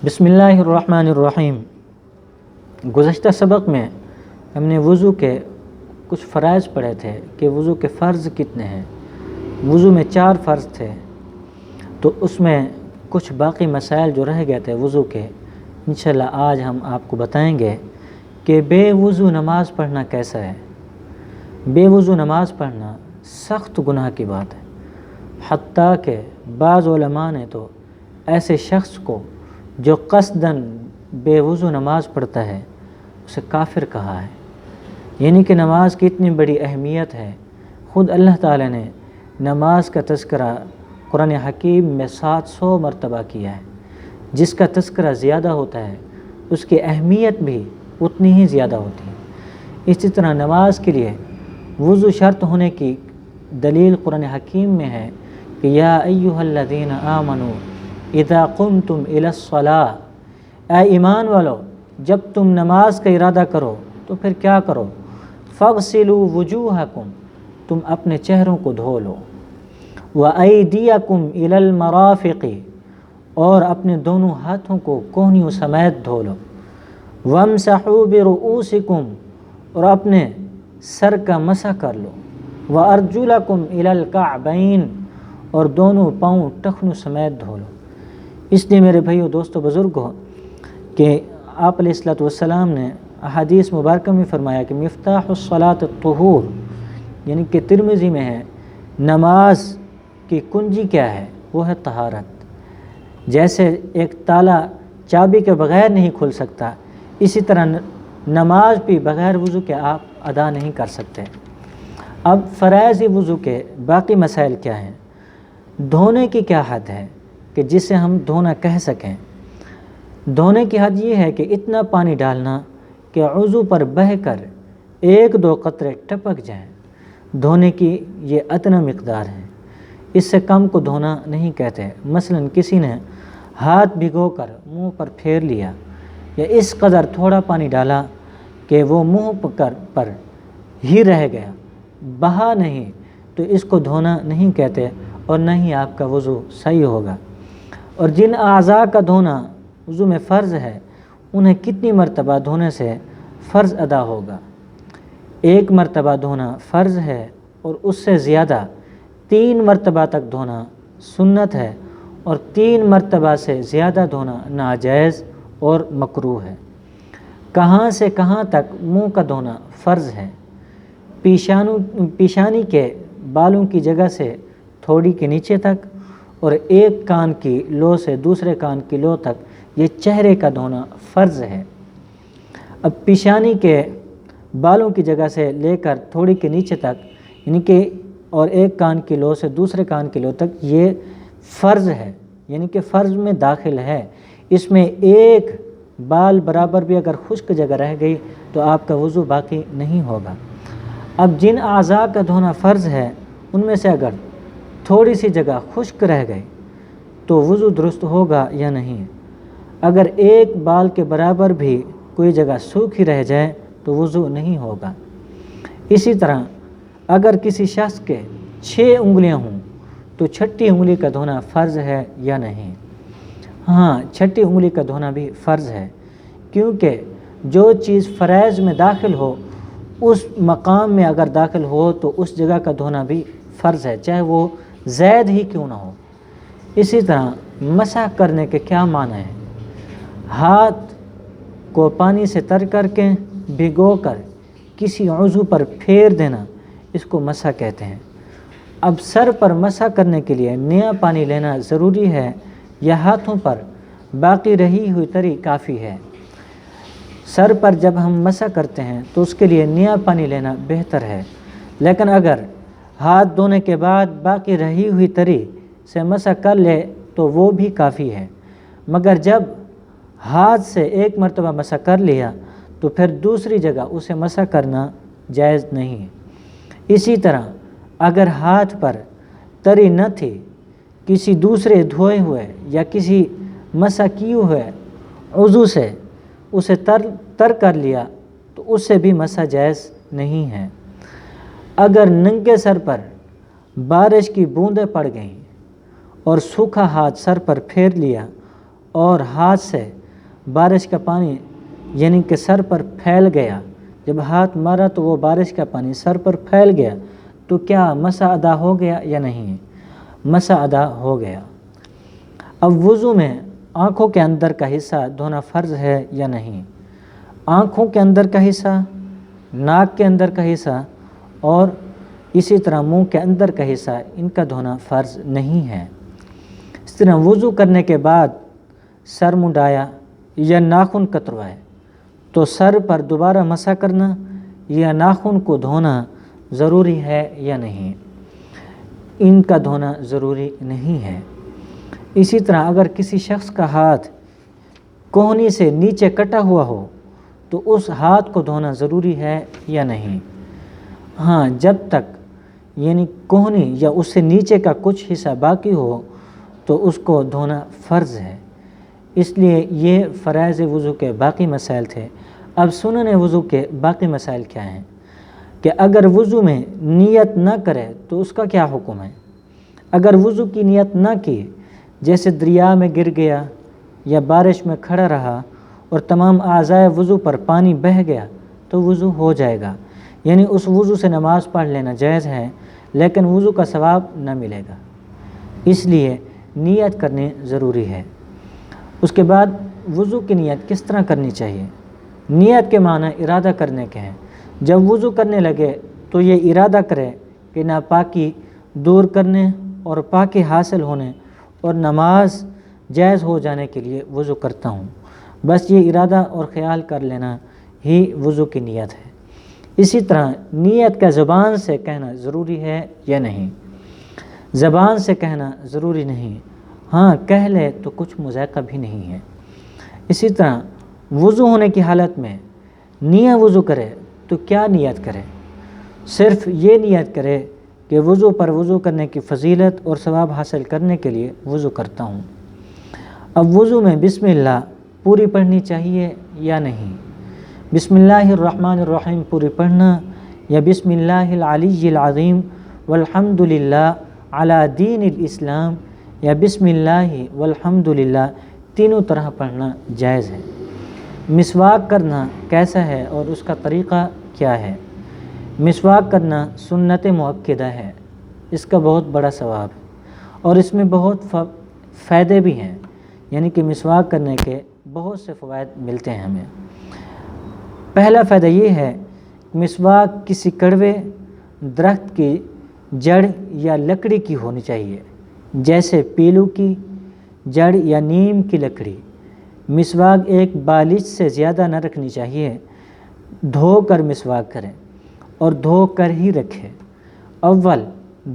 بسم اللہ الرحمن الرحیم۔ گزشتہ سبق میں ہم نے وضو کے کچھ فرائض پڑھے تھے کہ وضو کے فرض کتنے ہیں۔ وضو میں 4 فرض تھے، تو اس میں کچھ باقی مسائل جو رہ گئے تھے وضو کے، انشاءاللہ آج ہم آپ کو بتائیں گے کہ بے وضو نماز پڑھنا کیسا ہے۔ بے وضو نماز پڑھنا سخت گناہ کی بات ہے، حتیٰ کہ بعض علماء نے تو ایسے شخص کو جو قصداً بے وضو نماز پڑھتا ہے اسے کافر کہا ہے۔ یعنی کہ نماز کی اتنی بڑی اہمیت ہے، خود اللہ تعالی نے نماز کا تذکرہ قرآن حکیم میں 700 مرتبہ کیا ہے۔ جس کا تذکرہ زیادہ ہوتا ہے اس کی اہمیت بھی اتنی ہی زیادہ ہوتی ہے۔ اسی طرح نماز کے لیے وضو شرط ہونے کی دلیل قرآن حکیم میں ہے کہ یا ایھا الذین آمنوا اذا قمتم الی الصلاۃ، اے ایمان والو جب تم نماز کا ارادہ کرو تو پھر کیا کرو، فاغسلوا وجوہکم، تم اپنے چہروں کو دھو لو، وایدیکم الی المرافق، اور اپنے دونوں ہاتھوں کو کوہنیوں سمیت دھو لو، وامسحوا برؤوسکم، اور اپنے سر کا مسح کر لو، وارجلکم الی الکعبین، اور دونوں پاؤں ٹخنوں سمیت دھو لو۔ اس لیے میرے بھائیو دوستو بزرگوں کہ آپ علیہ الصلوۃ والسلام نے احادیث مبارکہ میں فرمایا کہ مفتاح الصلاۃ الطہور، یعنی کہ ترمذی میں ہے نماز کی کنجی کیا ہے، وہ ہے طہارت۔ جیسے ایک تالا چابی کے بغیر نہیں کھل سکتا، اسی طرح نماز بھی بغیر وضو کے آپ ادا نہیں کر سکتے۔ اب فرائض وضو کے باقی مسائل کیا ہیں؟ دھونے کی کیا حد ہے کہ جسے ہم دھونا کہہ سکیں؟ دھونے کی حد یہ ہے کہ اتنا پانی ڈالنا کہ عضو پر بہہ کر 1-2 قطرے ٹپک جائیں، دھونے کی یہ ادنی مقدار ہے۔ اس سے کم کو دھونا نہیں کہتے۔ مثلا کسی نے ہاتھ بھگو کر منہ پر پھیر لیا، یا اس قدر تھوڑا پانی ڈالا کہ وہ منہ پر ہی رہ گیا، بہا نہیں، تو اس کو دھونا نہیں کہتے، اور نہ ہی آپ کا وضو صحیح ہوگا۔ اور جن اعضاء کا دھونا وضو میں فرض ہے، انہیں کتنی مرتبہ دھونے سے فرض ادا ہوگا؟ 1 مرتبہ دھونا فرض ہے، اور اس سے زیادہ 3 مرتبہ تک دھونا سنت ہے، اور 3 مرتبہ سے زیادہ دھونا ناجائز اور مکروہ ہے۔ کہاں سے کہاں تک منہ کا دھونا فرض ہے؟ پیشانی کے بالوں کی جگہ سے تھوڑی کے نیچے تک، اور ایک کان کی لو سے دوسرے کان کی لو تک، یہ چہرے کا دھونا فرض ہے۔ اب پیشانی کے بالوں کی جگہ سے لے کر تھوڑی کے نیچے تک، یعنی کہ اور ایک کان کی لو سے دوسرے کان کی لو تک، یہ فرض ہے، یعنی کہ فرض میں داخل ہے۔ اس میں ایک بال برابر بھی اگر خشک جگہ رہ گئی تو آپ کا وضو باقی نہیں ہوگا۔ اب جن اعضاء کا دھونا فرض ہے، ان میں سے اگر تھوڑی سی جگہ خشک رہ گئی تو وضو درست ہوگا یا نہیں؟ اگر ایک بال کے برابر بھی کوئی جگہ سوکھی رہ جائے تو وضو نہیں ہوگا۔ اسی طرح اگر کسی شخص کے 6 انگلیاں ہوں تو 6ٹھی انگلی کا دھونا فرض ہے یا نہیں؟ ہاں، 6ٹھی انگلی کا دھونا بھی فرض ہے، کیونکہ جو چیز فرائض میں داخل ہو اس مقام میں اگر داخل ہو تو اس جگہ کا دھونا بھی فرض ہے، چاہے وہ زائد ہی کیوں نہ ہو۔ اسی طرح مسح کرنے کے کیا معنی ہے؟ ہاتھ کو پانی سے تر کر کے بھگو کر کسی عضو پر پھیر دینا، اس کو مسح کہتے ہیں۔ اب سر پر مسح کرنے کے لیے نیا پانی لینا ضروری ہے یا ہاتھوں پر باقی رہی ہوئی تری کافی ہے؟ سر پر جب ہم مسح کرتے ہیں تو اس کے لیے نیا پانی لینا بہتر ہے، لیکن اگر ہاتھ دھونے کے بعد باقی رہی ہوئی تری سے مسح کر لے تو وہ بھی کافی ہے، مگر جب ہاتھ سے 1 مرتبہ مسح کر لیا تو پھر دوسری جگہ اسے مسح کرنا جائز نہیں۔ اسی طرح اگر ہاتھ پر تری نہ تھی، کسی دوسرے دھوئے ہوئے یا کسی مسح کیے ہوئے عضو سے اسے تر کر لیا تو اس سے بھی مسح جائز نہیں ہے۔ اگر ننگے سر پر بارش کی بوندیں پڑ گئیں اور سوکھا ہاتھ سر پر پھیر لیا اور ہاتھ سے بارش کا پانی یعنی کہ سر پر پھیل گیا، جب ہاتھ مارا تو وہ بارش کا پانی سر پر پھیل گیا، تو کیا مسح ادا ہو گیا یا نہیں؟ مسح ادا ہو گیا۔ اب وضو میں آنکھوں کے اندر کا حصہ دھونا فرض ہے یا نہیں؟ آنکھوں کے اندر کا حصہ، ناک کے اندر کا حصہ اور اسی طرح منہ کے اندر کا حصہ، ان کا دھونا فرض نہیں ہے۔ اس طرح وضو کرنے کے بعد سر منڈایا یا ناخن کتروائے تو سر پر دوبارہ مسح کرنا یا ناخن کو دھونا ضروری ہے یا نہیں؟ ان کا دھونا ضروری نہیں ہے۔ اسی طرح اگر کسی شخص کا ہاتھ کوہنی سے نیچے کٹا ہوا ہو تو اس ہاتھ کو دھونا ضروری ہے یا نہیں؟ ہاں، جب تک یعنی کوہنی یا اس سے نیچے کا کچھ حصہ باقی ہو تو اس کو دھونا فرض ہے۔ اس لیے یہ فرائض وضو کے باقی مسائل تھے۔ اب سنن وضو کے باقی مسائل کیا ہیں کہ اگر وضو میں نیت نہ کرے تو اس کا کیا حکم ہے؟ اگر وضو کی نیت نہ کی، جیسے دریا میں گر گیا یا بارش میں کھڑا رہا اور تمام اعضائے وضو پر پانی بہہ گیا تو وضو ہو جائے گا، یعنی اس وضو سے نماز پڑھ لینا جائز ہے، لیکن وضو کا ثواب نہ ملے گا، اس لیے نیت کرنی ضروری ہے۔ اس کے بعد وضو کی نیت کس طرح کرنی چاہیے؟ نیت کے معنی ارادہ کرنے کے ہیں۔ جب وضو کرنے لگے تو یہ ارادہ کرے کہ ناپاکی دور کرنے اور پاکی حاصل ہونے اور نماز جائز ہو جانے کے لیے وضو کرتا ہوں، بس یہ ارادہ اور خیال کر لینا ہی وضو کی نیت ہے۔ اسی طرح نیت کا زبان سے کہنا ضروری ہے یا نہیں؟ زبان سے کہنا ضروری نہیں، ہاں کہہ لے تو کچھ مذائقہ بھی نہیں ہے۔ اسی طرح وضو ہونے کی حالت میں نیت وضو کرے تو کیا نیت کرے؟ صرف یہ نیت کرے کہ وضو پر وضو کرنے کی فضیلت اور ثواب حاصل کرنے کے لیے وضو کرتا ہوں۔ اب وضو میں بسم اللہ پوری پڑھنی چاہیے یا نہیں؟ بسم اللہ الرحمن الرحیم پوری پڑھنا یا بسم اللہ العلی العظیم والحمد للہ علی دین الاسلام یا بسم اللہ والحمد للہ تینوں طرح پڑھنا جائز ہے۔ مسواک کرنا کیسا ہے اور اس کا طریقہ کیا ہے؟ مسواک کرنا سنت مؤکدہ ہے، اس کا بہت بڑا ثواب ہے اور اس میں بہت فائدے بھی ہیں، یعنی کہ مسواک کرنے کے بہت سے فوائد ملتے ہیں ہمیں۔ پہلا فائدہ یہ ہے کہ مسواک کسی کڑوے درخت کی جڑ یا لکڑی کی ہونی چاہیے، جیسے پیلو کی جڑ یا نیم کی لکڑی۔ مسواک ایک بالش سے زیادہ نہ رکھنی چاہیے، دھو کر مسواک کریں اور دھو کر ہی رکھے۔ اول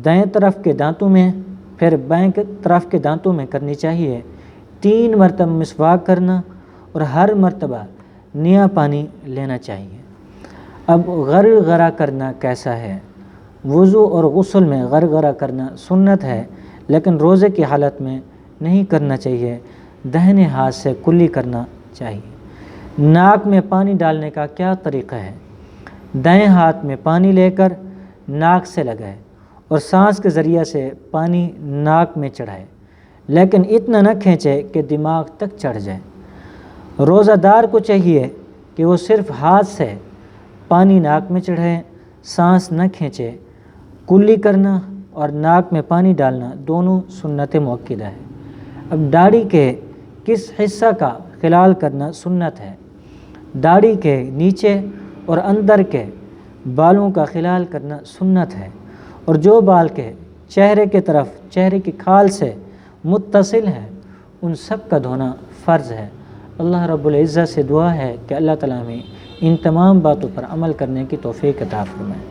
دائیں طرف کے دانتوں میں پھر بائیں طرف کے دانتوں میں کرنی چاہیے۔ 3 مرتبہ مسواک کرنا اور ہر مرتبہ نیا پانی لینا چاہیے۔ اب غرغرہ کرنا کیسا ہے؟ وضو اور غسل میں غرغرہ کرنا سنت ہے، لیکن روزے کی حالت میں نہیں کرنا چاہیے، دہنے ہاتھ سے کلی کرنا چاہیے۔ ناک میں پانی ڈالنے کا کیا طریقہ ہے؟ دائیں ہاتھ میں پانی لے کر ناک سے لگائے اور سانس کے ذریعے سے پانی ناک میں چڑھائے، لیکن اتنا نہ کھینچے کہ دماغ تک چڑھ جائے۔ روزہ دار کو چاہیے کہ وہ صرف ہاتھ سے پانی ناک میں چڑھائے، سانس نہ کھینچے۔ کلی کرنا اور ناک میں پانی ڈالنا دونوں سنت مؤکدہ ہے۔ اب داڑھی کے کس حصہ کا خلال کرنا سنت ہے؟ داڑھی کے نیچے اور اندر کے بالوں کا خلال کرنا سنت ہے، اور جو بال کے چہرے کے طرف چہرے کی کھال سے متصل ہیں ان سب کا دھونا فرض ہے۔ اللہ رب العزت سے دعا ہے کہ اللہ تعالیٰ میں ان تمام باتوں پر عمل کرنے کی توفیق عطا فرمائے۔